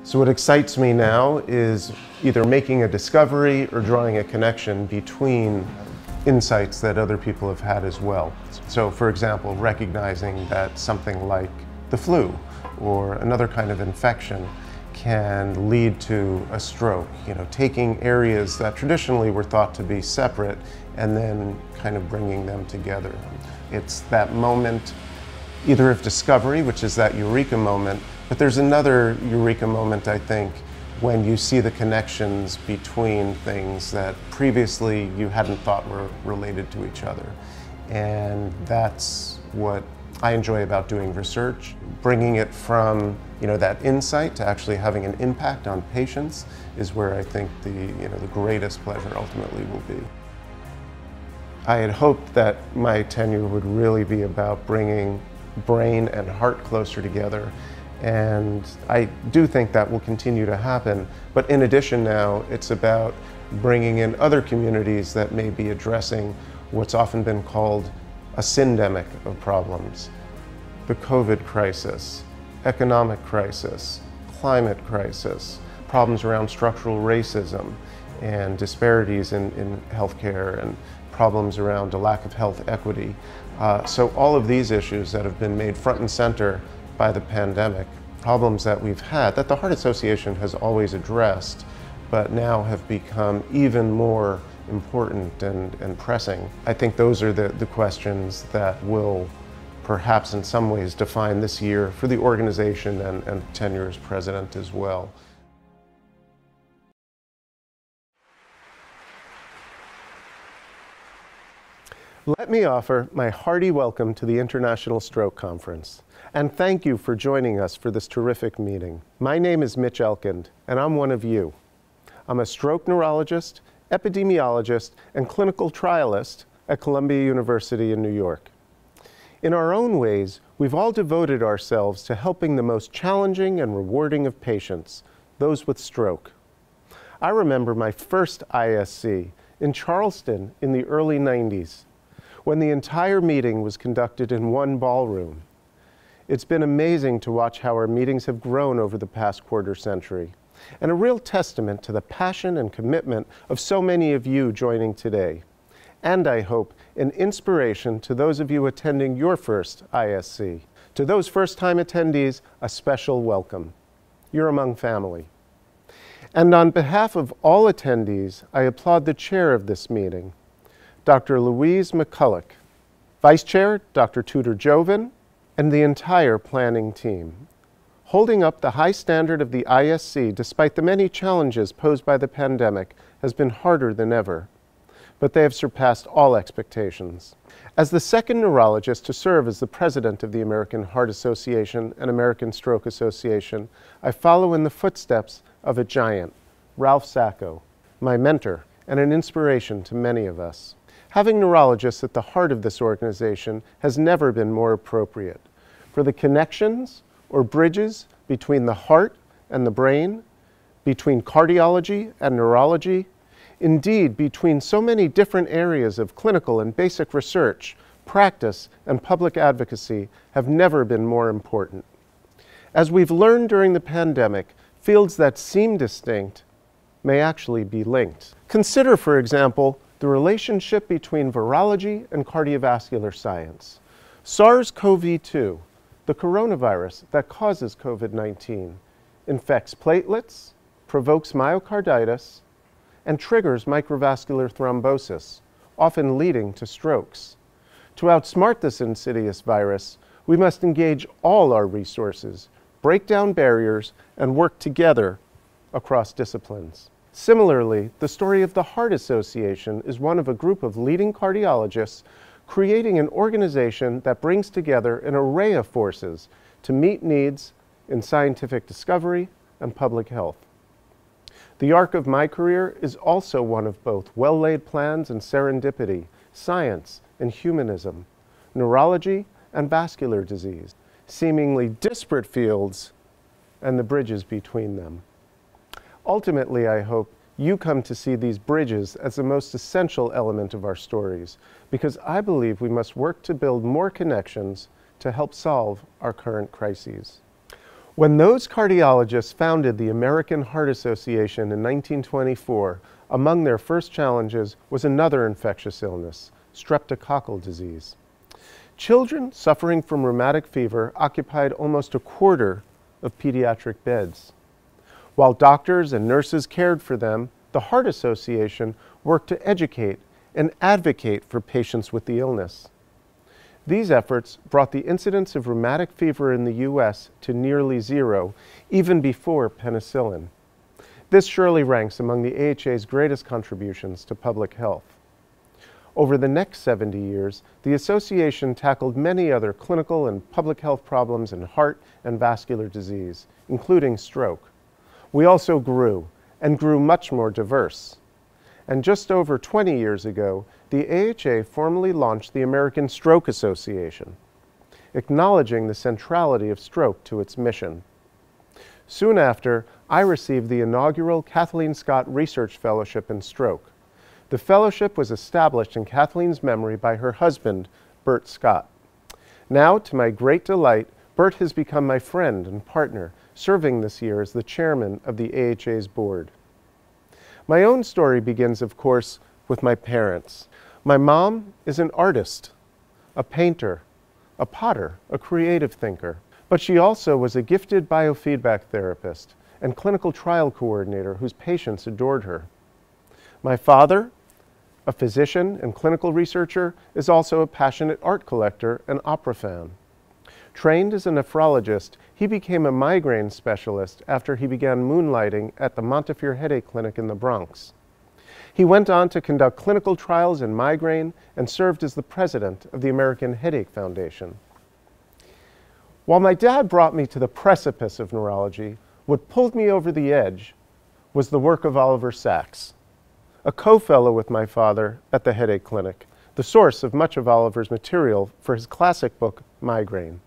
So what excites me now is either making a discovery or drawing a connection between insights that other people have had as well. So for example, recognizing that something like the flu or another kind of infection can lead to a stroke. Taking areas that traditionally were thought to be separate and then kind of bringing them together. It's that moment either of discovery, which is that eureka moment, but there's another eureka moment, I think, when you see the connections between things that previously you hadn't thought were related to each other. And that's what I enjoy about doing research. Bringing it from that insight to actually having an impact on patients is where I think the greatest pleasure ultimately will be. I had hoped that my tenure would really be about bringing brain and heart closer together, and I do think that will continue to happen. But in addition now, it's about bringing in other communities that may be addressing what's often been called a syndemic of problems. The COVID crisis, economic crisis, climate crisis, problems around structural racism and disparities in healthcare, and problems around a lack of health equity. So all of these issues that have been made front and center by the pandemic, problems that we've had, that the Heart Association has always addressed, but now have become even more important and pressing. I think those are the questions that will perhaps in some ways define this year for the organization and tenure as president as well. Let me offer my hearty welcome to the International Stroke Conference, and thank you for joining us for this terrific meeting. My name is Mitch Elkind, and I'm one of you. I'm a stroke neurologist, epidemiologist, and clinical trialist at Columbia University in New York. In our own ways, we've all devoted ourselves to helping the most challenging and rewarding of patients, those with stroke. I remember my first ISC in Charleston in the early 90s, when the entire meeting was conducted in one ballroom. It's been amazing to watch how our meetings have grown over the past quarter century, and a real testament to the passion and commitment of so many of you joining today. And I hope an inspiration to those of you attending your first ISC. To those first-time attendees, a special welcome. You're among family. And on behalf of all attendees, I applaud the chair of this meeting, Dr. Louise McCulloch, Vice Chair Dr. Tudor Joven, and the entire planning team. Holding up the high standard of the ISC despite the many challenges posed by the pandemic has been harder than ever, but they have surpassed all expectations. As the second neurologist to serve as the president of the American Heart Association and American Stroke Association, I follow in the footsteps of a giant, Ralph Sacco, my mentor and an inspiration to many of us. Having neurologists at the heart of this organization has never been more appropriate for the connections or bridges between the heart and the brain, between cardiology and neurology, indeed between so many different areas of clinical and basic research, practice, and public advocacy have never been more important. As we've learned during the pandemic, fields that seem distinct may actually be linked. Consider, for example, the relationship between virology and cardiovascular science. SARS-CoV-2, the coronavirus that causes COVID-19, infects platelets, provokes myocarditis, and triggers microvascular thrombosis, often leading to strokes. To outsmart this insidious virus, we must engage all our resources, break down barriers, and work together across disciplines. Similarly, the story of the Heart Association is one of a group of leading cardiologists creating an organization that brings together an array of forces to meet needs in scientific discovery and public health. The arc of my career is also one of both well-laid plans and serendipity, science and humanism, neurology and vascular disease, seemingly disparate fields and the bridges between them. Ultimately, I hope you come to see these bridges as the most essential element of our stories, because I believe we must work to build more connections to help solve our current crises. When those cardiologists founded the American Heart Association in 1924, among their first challenges was another infectious illness, streptococcal disease. Children suffering from rheumatic fever occupied almost a quarter of pediatric beds. While doctors and nurses cared for them, the Heart Association worked to educate and advocate for patients with the illness. These efforts brought the incidence of rheumatic fever in the U.S. to nearly zero, even before penicillin. This surely ranks among the AHA's greatest contributions to public health. Over the next 70 years, the association tackled many other clinical and public health problems in heart and vascular disease, including stroke. We also grew, and grew much more diverse. And just over 20 years ago, the AHA formally launched the American Stroke Association, acknowledging the centrality of stroke to its mission. Soon after, I received the inaugural Kathleen Scott Research Fellowship in Stroke. The fellowship was established in Kathleen's memory by her husband, Bert Scott. Now, to my great delight, Bert has become my friend and partner, serving this year as the chairman of the AHA's board. My own story begins, of course, with my parents. My mom is an artist, a painter, a potter, a creative thinker. But she also was a gifted biofeedback therapist and clinical trial coordinator whose patients adored her. My father, a physician and clinical researcher, is also a passionate art collector and opera fan. Trained as a nephrologist, he became a migraine specialist after he began moonlighting at the Montefiore Headache Clinic in the Bronx. He went on to conduct clinical trials in migraine and served as the president of the American Headache Foundation. While my dad brought me to the precipice of neurology, what pulled me over the edge was the work of Oliver Sacks, a co-fellow with my father at the Headache Clinic, the source of much of Oliver's material for his classic book, Migraine.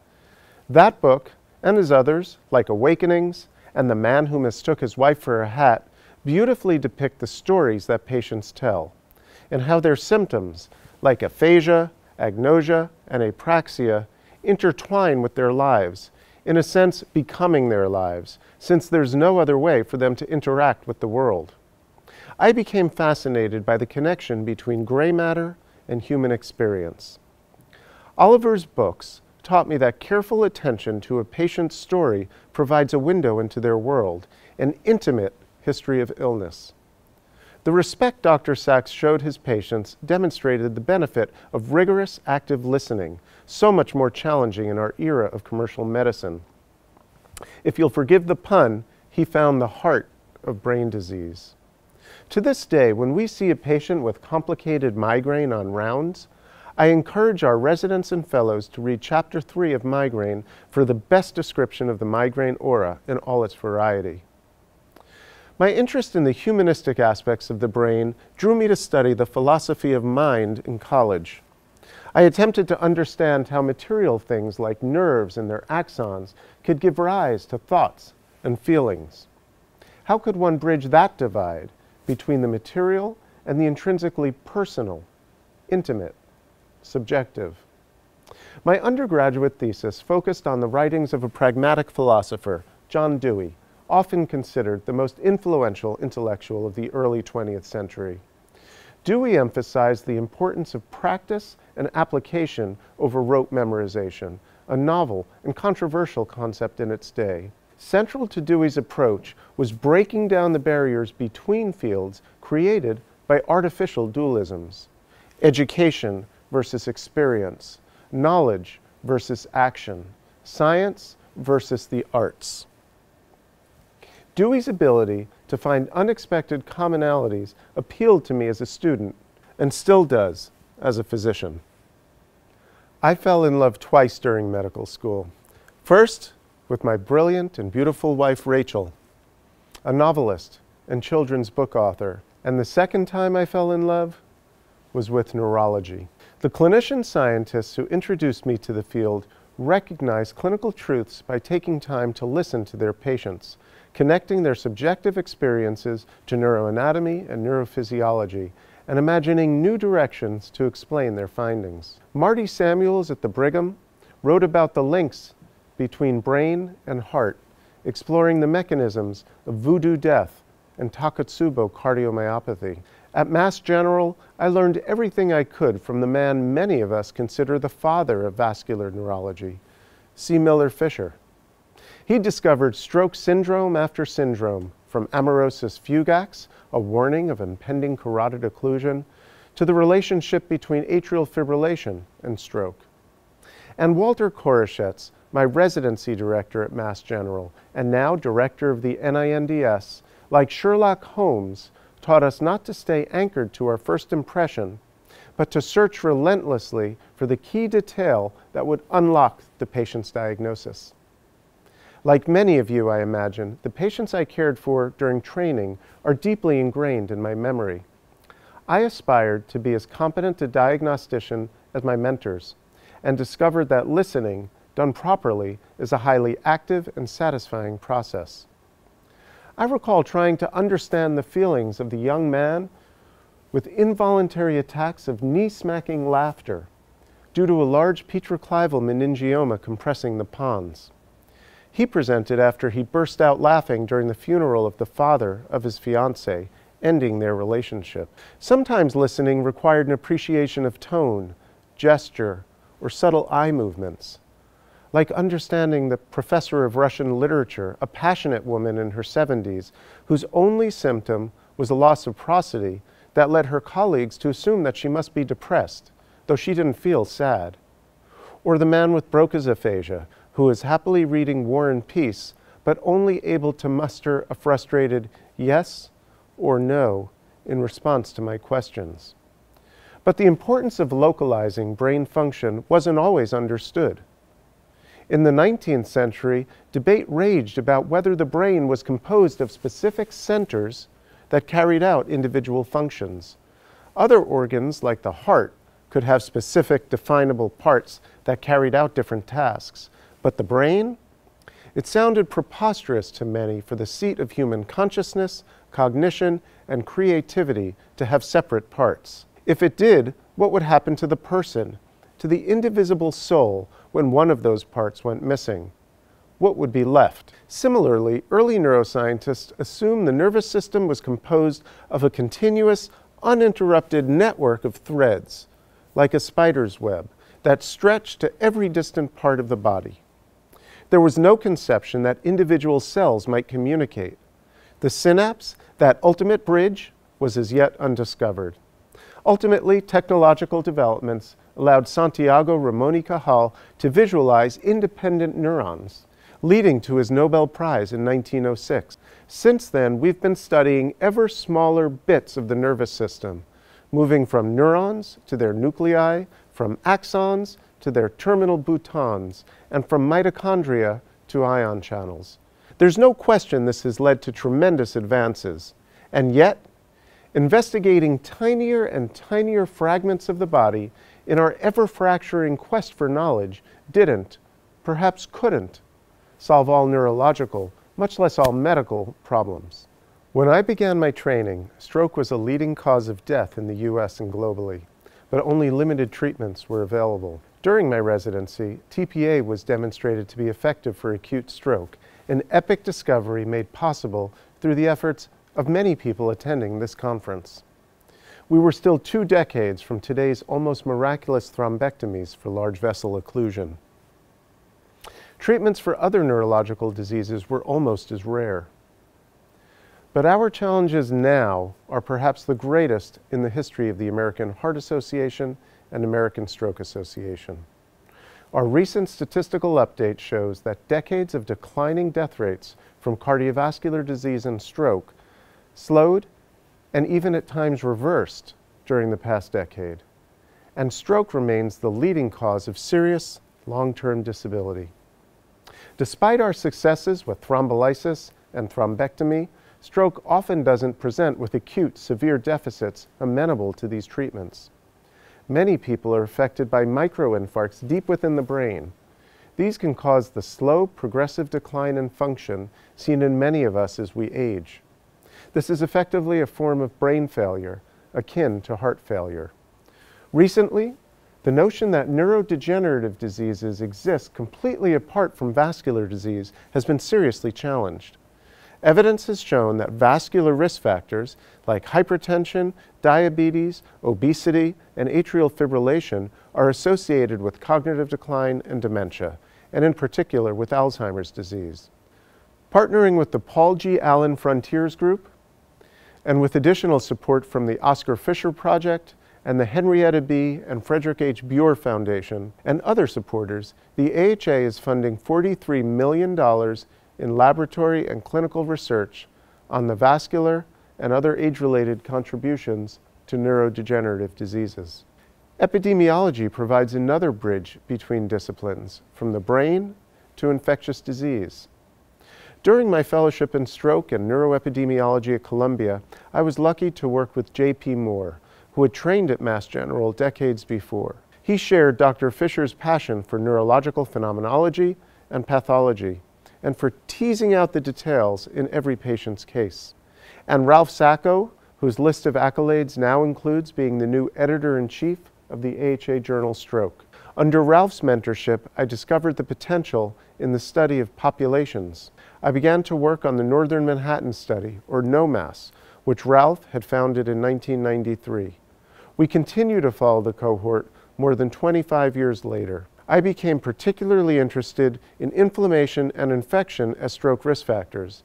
That book, and his others, like Awakenings and The Man Who Mistook His Wife for a Hat, beautifully depict the stories that patients tell, and how their symptoms, like aphasia, agnosia, and apraxia, intertwine with their lives, in a sense becoming their lives, since there's no other way for them to interact with the world. I became fascinated by the connection between gray matter and human experience. Oliver's books taught me that careful attention to a patient's story provides a window into their world, an intimate history of illness. The respect Dr. Sacks showed his patients demonstrated the benefit of rigorous, active listening, so much more challenging in our era of commercial medicine. If you'll forgive the pun, he found the heart of brain disease. To this day, when we see a patient with complicated migraine on rounds, I encourage our residents and fellows to read Chapter 3 of Migraine for the best description of the migraine aura in all its variety. My interest in the humanistic aspects of the brain drew me to study the philosophy of mind in college. I attempted to understand how material things like nerves and their axons could give rise to thoughts and feelings. How could one bridge that divide between the material and the intrinsically personal, intimate, subjective? My undergraduate thesis focused on the writings of a pragmatic philosopher, John Dewey, often considered the most influential intellectual of the early 20th century. Dewey emphasized the importance of practice and application over rote memorization, a novel and controversial concept in its day. Central to Dewey's approach was breaking down the barriers between fields created by artificial dualisms: education versus experience, knowledge versus action, science versus the arts. Dewey's ability to find unexpected commonalities appealed to me as a student, and still does as a physician. I fell in love twice during medical school. First, with my brilliant and beautiful wife, Rachel, a novelist and children's book author. And the second time I fell in love was with neurology. The clinician scientists who introduced me to the field recognized clinical truths by taking time to listen to their patients, connecting their subjective experiences to neuroanatomy and neurophysiology, and imagining new directions to explain their findings. Marty Samuels at the Brigham wrote about the links between brain and heart exploring the mechanisms of voodoo death and Takotsubo cardiomyopathy. At Mass General, I learned everything I could from the man many of us consider the father of vascular neurology, C. Miller Fisher. He discovered stroke syndrome after syndrome, from amaurosis fugax, a warning of impending carotid occlusion, to the relationship between atrial fibrillation and stroke. And Walter Koroshetz, my residency director at Mass General, and now director of the NINDS, like Sherlock Holmes, taught us not to stay anchored to our first impression, but to search relentlessly for the key detail that would unlock the patient's diagnosis. Like many of you, I imagine, the patients I cared for during training are deeply ingrained in my memory. I aspired to be as competent a diagnostician as my mentors, and discovered that listening, done properly, is a highly active and satisfying process. I recall trying to understand the feelings of the young man with involuntary attacks of knee-smacking laughter due to a large petroclival meningioma compressing the pons. He presented after he burst out laughing during the funeral of the father of his fiancée, ending their relationship. Sometimes listening required an appreciation of tone, gesture, or subtle eye movements. Like understanding the professor of Russian literature, a passionate woman in her 70s, whose only symptom was a loss of prosody that led her colleagues to assume that she must be depressed, though she didn't feel sad. Or the man with Broca's aphasia, who is happily reading War and Peace, but only able to muster a frustrated yes or no in response to my questions. But the importance of localizing brain function wasn't always understood. In the 19th century, debate raged about whether the brain was composed of specific centers that carried out individual functions. Other organs, like the heart, could have specific definable parts that carried out different tasks. But the brain? It sounded preposterous to many for the seat of human consciousness, cognition, and creativity to have separate parts. If it did, what would happen to the person, to the indivisible soul, when one of those parts went missing? What would be left? Similarly, early neuroscientists assumed the nervous system was composed of a continuous, uninterrupted network of threads, like a spider's web, that stretched to every distant part of the body. There was no conception that individual cells might communicate. The synapse, that ultimate bridge, was as yet undiscovered. Ultimately, technological developments allowed Santiago Ramon y Cajal to visualize independent neurons, leading to his Nobel Prize in 1906. Since then, we've been studying ever smaller bits of the nervous system, moving from neurons to their nuclei, from axons to their terminal boutons, and from mitochondria to ion channels. There's no question this has led to tremendous advances, and yet, investigating tinier and tinier fragments of the body in our ever-fracturing quest for knowledge didn't, perhaps couldn't, solve all neurological, much less all medical problems. When I began my training, stroke was a leading cause of death in the US and globally, but only limited treatments were available. During my residency, TPA was demonstrated to be effective for acute stroke, an epic discovery made possible through the efforts of many people attending this conference. We were still 2 decades from today's almost miraculous thrombectomies for large vessel occlusion. Treatments for other neurological diseases were almost as rare. But our challenges now are perhaps the greatest in the history of the American Heart Association and American Stroke Association. Our recent statistical update shows that decades of declining death rates from cardiovascular disease and stroke slowed and even at times reversed during the past decade. And stroke remains the leading cause of serious long-term disability. Despite our successes with thrombolysis and thrombectomy, stroke often doesn't present with acute, severe deficits amenable to these treatments. Many people are affected by microinfarcts deep within the brain. These can cause the slow, progressive decline in function seen in many of us as we age. This is effectively a form of brain failure, akin to heart failure. Recently, The notion that neurodegenerative diseases exist completely apart from vascular disease has been seriously challenged. Evidence has shown that vascular risk factors like hypertension, diabetes, obesity, and atrial fibrillation are associated with cognitive decline and dementia, and in particular with Alzheimer's disease. Partnering with the Paul G. Allen Frontiers Group, and with additional support from the Oscar Fisher Project and the Henrietta B. and Frederick H. Buer Foundation and other supporters, the AHA is funding $43 million in laboratory and clinical research on the vascular and other age-related contributions to neurodegenerative diseases. Epidemiology provides another bridge between disciplines, from the brain to infectious disease. During my fellowship in stroke and neuroepidemiology at Columbia, I was lucky to work with J.P. Moore, who had trained at Mass General decades before. He shared Dr. Fisher's passion for neurological phenomenology and pathology, and for teasing out the details in every patient's case. And Ralph Sacco, whose list of accolades now includes being the new editor-in-chief of the AHA journal Stroke. Under Ralph's mentorship, I discovered the potential in the study of populations. I began to work on the Northern Manhattan Study, or NOMAS, which Ralph had founded in 1993. We continue to follow the cohort more than 25 years later. I became particularly interested in inflammation and infection as stroke risk factors,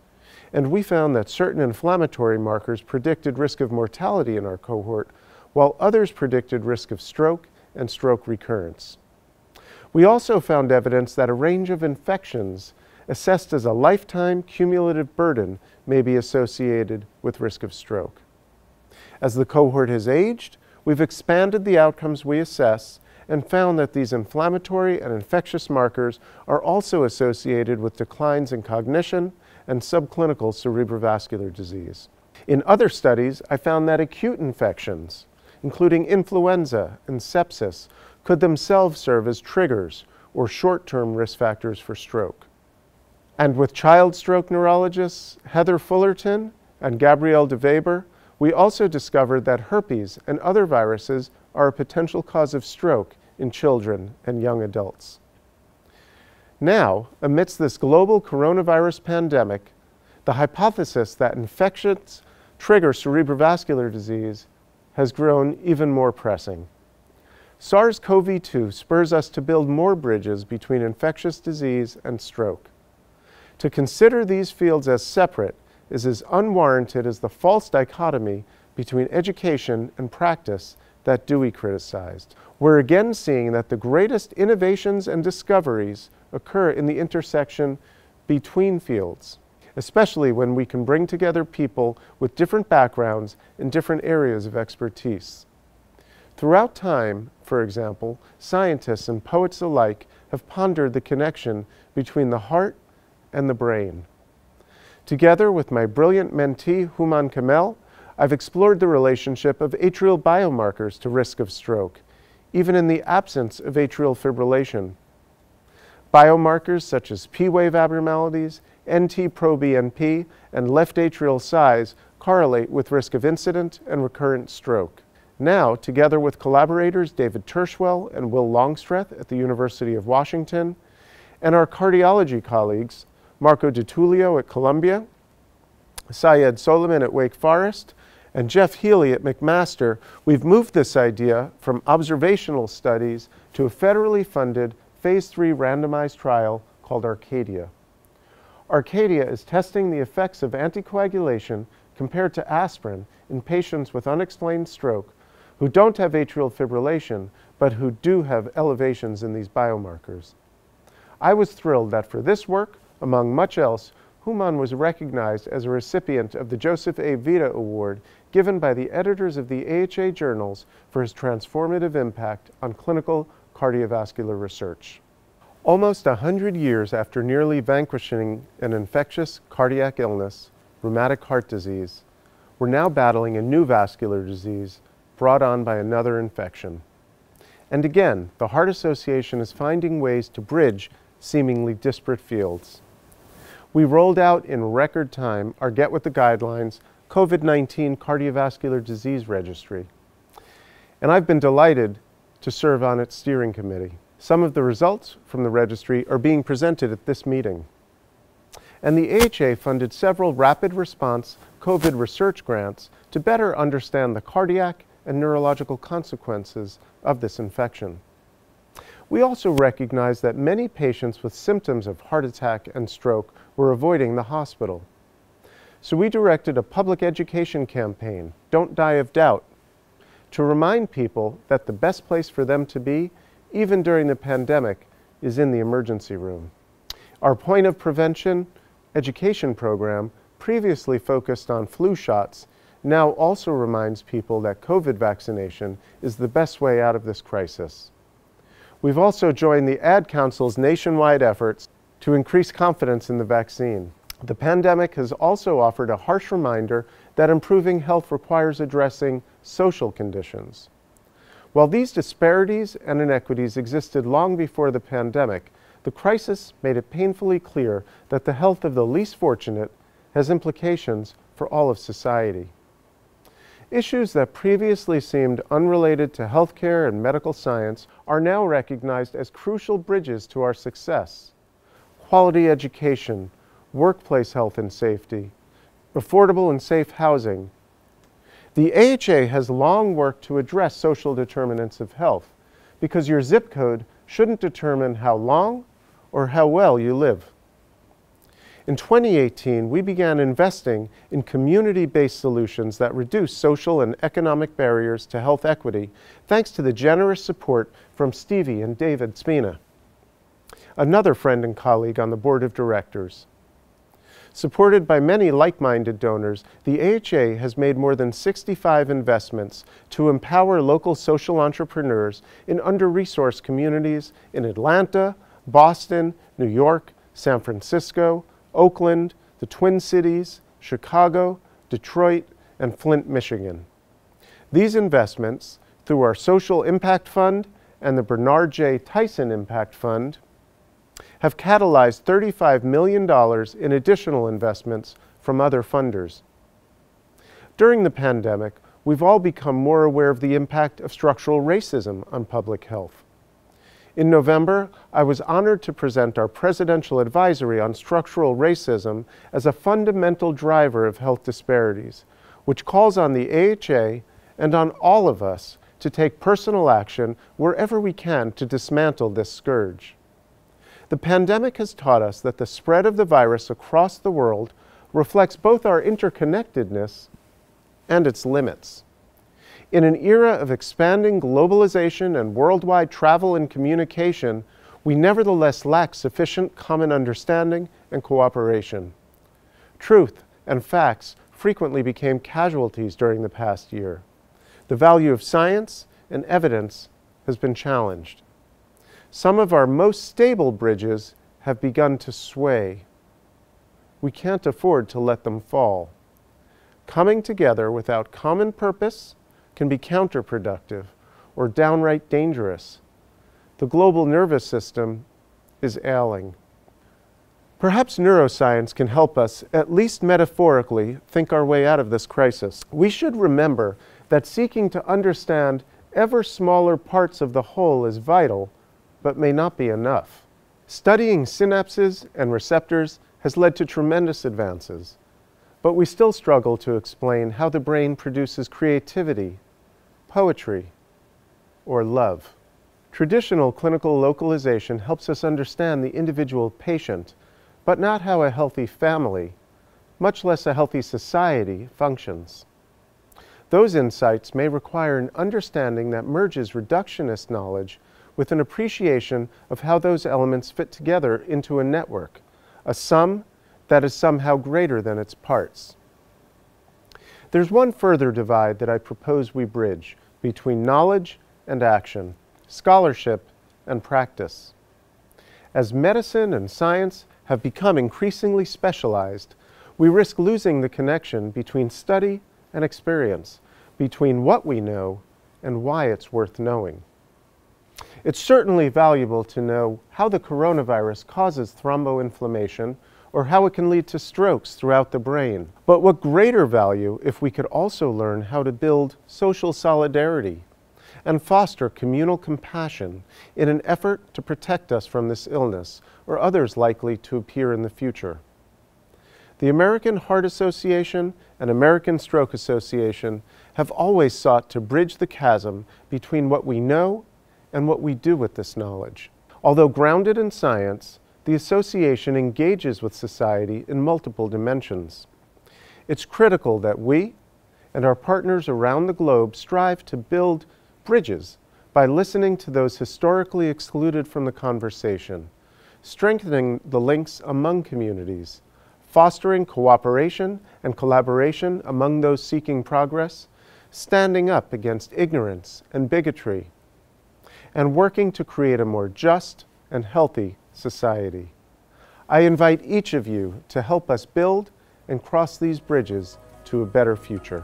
and we found that certain inflammatory markers predicted risk of mortality in our cohort, while others predicted risk of stroke and stroke recurrence. We also found evidence that a range of infections assessed as a lifetime cumulative burden may be associated with risk of stroke. As the cohort has aged, we've expanded the outcomes we assess and found that these inflammatory and infectious markers are also associated with declines in cognition and subclinical cerebrovascular disease. In other studies, I found that acute infections, including influenza and sepsis, could themselves serve as triggers or short-term risk factors for stroke. And with child stroke neurologists Heather Fullerton and Gabrielle de Weber, we also discovered that herpes and other viruses are a potential cause of stroke in children and young adults. Now, amidst this global coronavirus pandemic, the hypothesis that infections trigger cerebrovascular disease has grown even more pressing. SARS-CoV-2 spurs us to build more bridges between infectious disease and stroke. To consider these fields as separate is as unwarranted as the false dichotomy between education and practice that Dewey criticized. We're again seeing that the greatest innovations and discoveries occur in the intersection between fields, especially when we can bring together people with different backgrounds in different areas of expertise. Throughout time, for example, scientists and poets alike have pondered the connection between the heart and the brain. Together with my brilliant mentee, Houman Kamel, I've explored the relationship of atrial biomarkers to risk of stroke, even in the absence of atrial fibrillation. Biomarkers such as P-wave abnormalities, NT-proBNP, and left atrial size correlate with risk of incident and recurrent stroke. Now, together with collaborators David Tershwell and Will Longstreth at the University of Washington, and our cardiology colleagues, Marco DiTullio at Columbia, Syed Soliman at Wake Forest, and Jeff Healy at McMaster, we've moved this idea from observational studies to a federally funded Phase 3 randomized trial called Arcadia. Arcadia is testing the effects of anticoagulation compared to aspirin in patients with unexplained stroke who don't have atrial fibrillation, but who do have elevations in these biomarkers. I was thrilled that for this work, among much else, Houman was recognized as a recipient of the Joseph A. Vita Award given by the editors of the AHA journals for his transformative impact on clinical cardiovascular research. Almost 100 years after nearly vanquishing an infectious cardiac illness, rheumatic heart disease, we're now battling a new vascular disease brought on by another infection. And again, the Heart Association is finding ways to bridge seemingly disparate fields. We rolled out in record time our Get With the Guidelines COVID-19 Cardiovascular Disease Registry. And I've been delighted to serve on its steering committee. Some of the results from the registry are being presented at this meeting. And the AHA funded several rapid response COVID research grants to better understand the cardiac and neurological consequences of this infection. We also recognize that many patients with symptoms of heart attack and stroke were avoiding the hospital. So we directed a public education campaign, Don't Die of Doubt, to remind people that the best place for them to be, even during the pandemic, is in the emergency room. Our point of prevention education program, previously focused on flu shots, now also reminds people that COVID vaccination is the best way out of this crisis. We've also joined the Ad Council's nationwide efforts to increase confidence in the vaccine. The pandemic has also offered a harsh reminder that improving health requires addressing social conditions. While these disparities and inequities existed long before the pandemic, the crisis made it painfully clear that the health of the least fortunate has implications for all of society. Issues that previously seemed unrelated to healthcare and medical science are now recognized as crucial bridges to our success. Quality education, workplace health and safety, affordable and safe housing. The AHA has long worked to address social determinants of health because your zip code shouldn't determine how long or how well you live. In 2018, we began investing in community-based solutions that reduce social and economic barriers to health equity, thanks to the generous support from Stevie and David Spina, another friend and colleague on the board of directors. Supported by many like-minded donors, the AHA has made more than 65 investments to empower local social entrepreneurs in under-resourced communities in Atlanta, Boston, New York, San Francisco, Oakland, the Twin Cities, Chicago, Detroit, and Flint, Michigan. These investments, through our Social Impact Fund and the Bernard J. Tyson Impact Fund, have catalyzed $35 million in additional investments from other funders. During the pandemic, we've all become more aware of the impact of structural racism on public health. In November, I was honored to present our Presidential Advisory on Structural Racism as a fundamental driver of health disparities, which calls on the AHA and on all of us to take personal action wherever we can to dismantle this scourge. The pandemic has taught us that the spread of the virus across the world reflects both our interconnectedness and its limits. In an era of expanding globalization and worldwide travel and communication, we nevertheless lack sufficient common understanding and cooperation. Truth and facts frequently became casualties during the past year. The value of science and evidence has been challenged. Some of our most stable bridges have begun to sway. We can't afford to let them fall. Coming together without common purpose can be counterproductive or downright dangerous. The global nervous system is ailing. Perhaps neuroscience can help us, at least metaphorically, think our way out of this crisis. We should remember that seeking to understand ever smaller parts of the whole is vital, but may not be enough. Studying synapses and receptors has led to tremendous advances, but we still struggle to explain how the brain produces creativity, poetry, or love. Traditional clinical localization helps us understand the individual patient, but not how a healthy family, much less a healthy society, functions. Those insights may require an understanding that merges reductionist knowledge with an appreciation of how those elements fit together into a network, a sum that is somehow greater than its parts. There's one further divide that I propose we bridge between knowledge and action, scholarship and practice. As medicine and science have become increasingly specialized, we risk losing the connection between study and experience, between what we know and why it's worth knowing. It's certainly valuable to know how the coronavirus causes thromboinflammation or how it can lead to strokes throughout the brain. But what greater value if we could also learn how to build social solidarity and foster communal compassion in an effort to protect us from this illness or others likely to appear in the future. The American Heart Association and American Stroke Association have always sought to bridge the chasm between what we know and what we do with this knowledge. Although grounded in science, the association engages with society in multiple dimensions. It's critical that we and our partners around the globe strive to build bridges by listening to those historically excluded from the conversation, strengthening the links among communities, fostering cooperation and collaboration among those seeking progress, standing up against ignorance and bigotry, and working to create a more just and healthy society. I invite each of you to help us build and cross these bridges to a better future.